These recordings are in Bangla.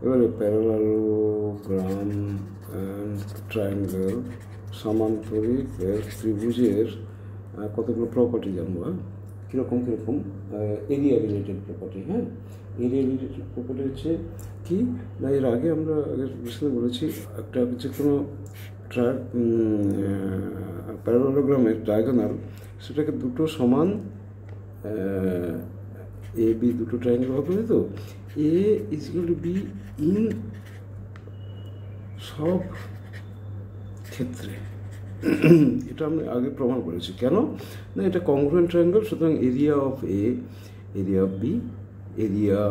এবারে প্যারালালোগ্রাম অ্যান্ড ট্রায়াঙ্গেল, সমান্তরিক ত্রিভুজের কতগুলো প্রপার্টি জানবো। হ্যাঁ, কীরকম এরিয়া রিলেটেড প্রপার্টি। হ্যাঁ, এরিয়া রিলেটেড প্রপার্টি হচ্ছে কি না, এর আগে আমরা আগের বিষয়ে বলেছি, একটা যে কোনো প্যারালালোগ্রামের ডায়াগোনাল, সেটাকে দুটো সমান এ বি দুটো ট্রায়াঙ্গেল হবে, তো A is equal to B in সব ক্ষেত্রে। এটা আমি আগে প্রমাণ করেছি। কেন না, এটা কংগ্রুয়েন্ট ট্রায়াঙ্গেল, সুতরাং area of A, area of B, area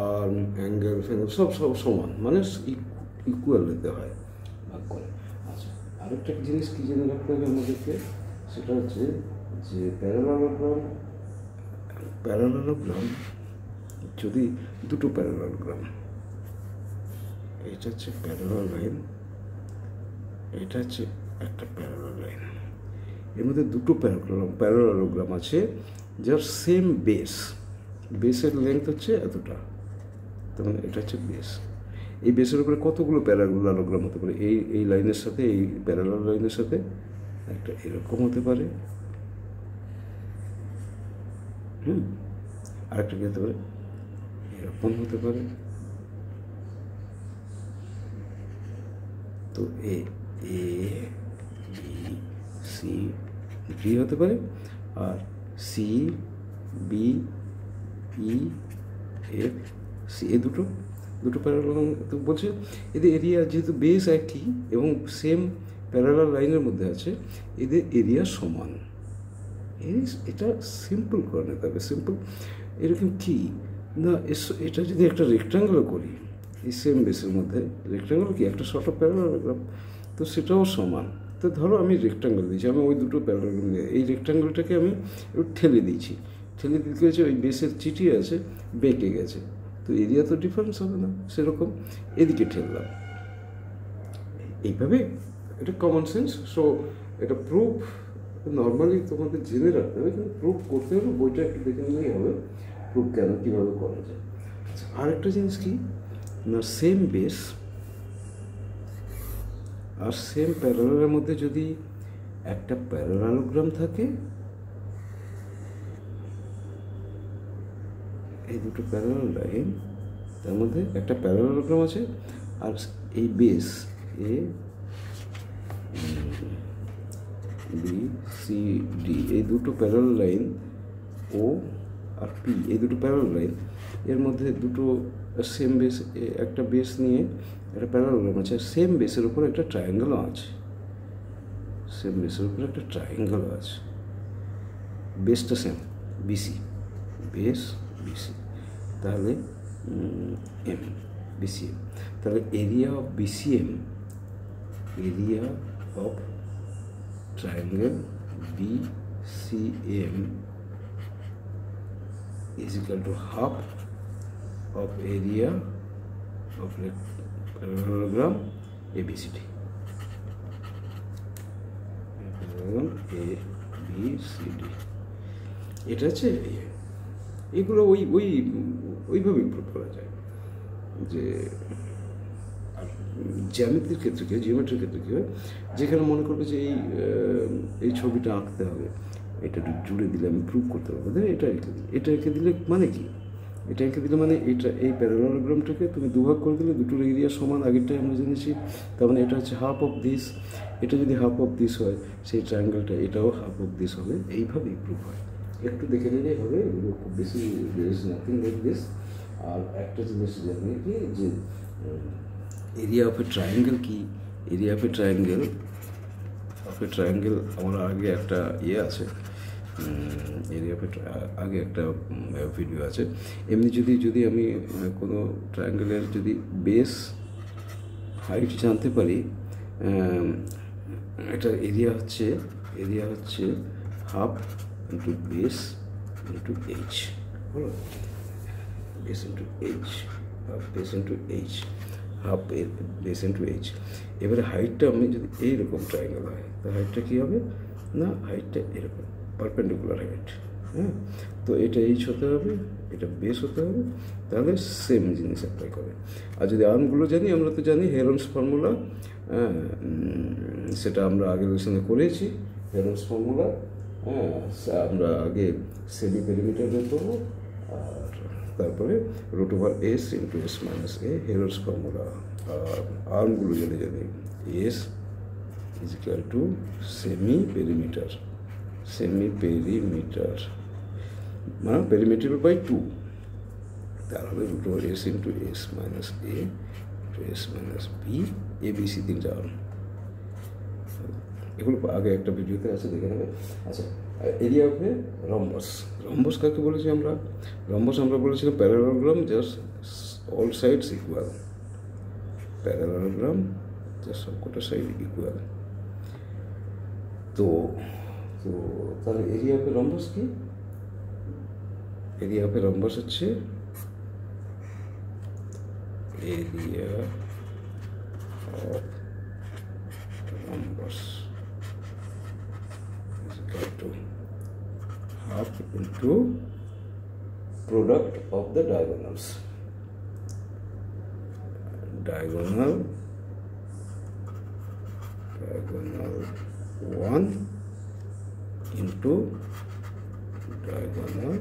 আর অ্যাঙ্গেল সব সমান, মানে ইকুয়াল দিতে হয় ভাগ করে। আচ্ছা, আরেকটা জিনিস কি জেনে রাখতে হবে আমাদেরকে, সেটা হচ্ছে যে প্যারালালোগ্রাম যদি দুটো প্যারালালোগ্রাম, এটা হচ্ছে প্যারালাল লাইন, এটা হচ্ছে একটা প্যারালাল লাইন, এর মধ্যে দুটো প্যারালালোগ্রাম আছে যার সেম বেসের লেন্থ হচ্ছে এতটা, তার মানে এটা হচ্ছে বেস। এই বেসের উপরে কতগুলো প্যারালালোগ্রাম হতে পারে, এই লাইনের সাথে এই প্যারালাল লাইনের সাথে একটা এরকম হতে পারে, আরেকটা কি হতে পারে, এরকম হতে পারে। তো এ বি সি ডি হতে পারে, আর C B E F C, এই দুটো প্যারালাল তো বলছে। এদের এরিয়া যেহেতু বেস একই এবং সেম প্যারালাল লাইনের মধ্যে আছে, এদের এরিয়া সমান। এটা সিম্পল করে নিতে হবে। সিম্পল এরকম কি না, এটা যদি একটা রেক্ট্যাঙ্গেলও করি এই সেম বেসের মধ্যে, রেক্ট্যাঙ্গেল কি একটা শর্ট অফ প্যারালালোগ্রাম, তো সেটাও সমান। তো ধরো আমি রেক্ট্যাঙ্গেল দিয়েছি, আমি ওই দুটো প্যারালালোগ্রাম নিয়ে এই রেক্ট্যাঙ্গেলটাকে আমি একটু ঠেলে দিয়েছি, ঠেলে দিতে গেছে ওই বেসের চিটি আছে বেঁকে গেছে, তো এরিয়া তো ডিফারেন্স হবে না, সেরকম এদিকে ঠেললাম এইভাবে। এটা কমন সেন্স। সো এটা প্রুফ নর্মালি তোমাদের জেনে রাখতে হবে, কিন্তু প্রুফ করতে হলে বইটা একটু দেখে নিলেই হবে প্রুফ কীভাবে করা যায়। আচ্ছা, আরেকটা জিনিস কি না, সেম বেস আর সেম প্যারালালের মধ্যে যদি একটা প্যারালালোগ্রাম থাকে, এই দুটো প্যারালাল লাইন, তার মধ্যে একটা প্যারালালোগ্রাম আছে, আর এই base A B C D, এই দুটো প্যারালাল লাইন ও আর পি, এই দুটো প্যারালাল লাইন, এর মধ্যে দুটো সেম বেস, একটা বেস নিয়ে একটা প্যারালালোগ্রাম আছে, সেম বেসের উপর একটা ট্রায়াঙ্গেলও আছে, সেম বেসের উপর একটা ট্রায়াঙ্গেলও আছে, বেসটা সেম বিসি, বেস বিসি, তাহলে এম বিসিএম, তাহলে area of BCM, area of triangle BCM is equal to half of area of parallelogram ABCD. ABCD এটা হচ্ছে এগুলো ওইভাবে প্রুভ করা যায়। যে জ্যামিতির ক্ষেত্রে কি হয়, জিওমেট্রির ক্ষেত্রে কী হয়, যেখানে মনে করবে যে এই ছবিটা আঁকতে হবে, এটা একটু জুড়ে দিলে আমি প্রুভ করতে পারবো, এটা এঁকে দিই, এটা এঁকে দিলে মানে কি, এটা এঁকে দিলে মানে এই প্যারালালোগ্রামটাকে তুমি দুভাগ করে দিলে, দুটোর এরিয়া সমান, আগেরটাই আমরা জেনেছি, তার মানে এটা হচ্ছে হাফ অফ দিস, এটা যদি হাফ অফ দিস হয়, সেই ট্রায়াঙ্গেলটা এটাও হাফ অফ দিস হবে, এইভাবেই প্রুভ হয়। একটু দেখে নিলেই হবে, এগুলো খুব বেশি নাথিং লাইক দিস। আর একটা জিনিস জানি কি, যে এরিয়া অফ এ ট্রায়াঙ্গেল কি, এরিয়া অফ এ ট্রায়াঙ্গেল আমার আগে একটা আছে, এরিয়া অফ আগে একটা ভিডিও আছে। এমনি যদি আমি কোনো ট্রায়াঙ্গেলের যদি বেস হাইট জানতে পারি, এটা এরিয়া হচ্ছে half into base into H, বলো base into H, half base into H, half base into H. এবারে হাইটটা আমি যদি এইরকম ট্রায়াঙ্গেল হয়, তো হাইটটা কী হবে না, হাইটটা এরকম পারপেন্ডিকুলার হাইট। হ্যাঁ, তো তো এটা এইচ হতে হবে, এটা বেস হতে হবে, তাহলে সেম জিনিস অ্যাপ্লাই করে। আর যদি আর্মগুলো জানি, আমরা তো জানি হেরনস ফর্মুলা, সেটা আমরা আগের লেসনে করেছি। হেরনস ফর্মুলা, আমরা আগে সেমি পেরিমিটার বের করবো, আর তারপরে root over S into S minus A, Heron's formula. আর আর্মগুলো জানি S is equal to semi perimeter মানে পেরিমিটার বাই 2, তাহলে root over S into S minus A to S minus B, ABC তিনটা আর্ম। এগুলো আগে একটা ভিডিওতে আছে, দেখে নেবে। আচ্ছা, area of a rhombus. Rhombus কাকে বলেছি আমরা? রম্বস আমরা বলেছিলাম parallelogram just all sides equal, parallelogram just সবকটা সাইড ইকুয়াল। তো তো তাহলে এরিয়া অফ এ রম্বস কি? এরিয়া অফ এ রম্বস হচ্ছে area of rhombus half into product of the diagonals. Diagonal 1 into diagonal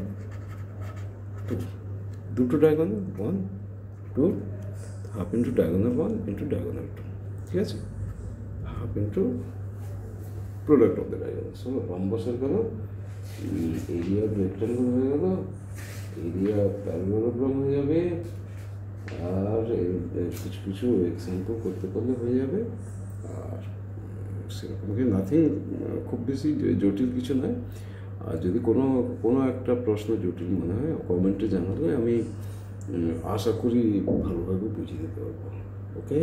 2. দুটো diagonal 1 2, half into diagonal 1 into diagonal 2, ঠিক আছে? half into product of the diagonal. So রম্বসের গেল, এরিয়া রেক্টাঙ্গল হয়ে গেল, এরিয়া প্যারালোগ্রাম হয়ে যাবে, আর কিছু কিছু এক্সাম্পল করতে পারলে হয়ে যাবে। আর সেরকম কি নাথিং, খুব বেশি জটিল কিছু নয়। আর যদি কোনো একটা প্রশ্ন জটিল মনে হয় কমেন্টে জানালে আমি আশা করি ভালোভাবে বুঝিয়ে দিতে পারবো। ওকে।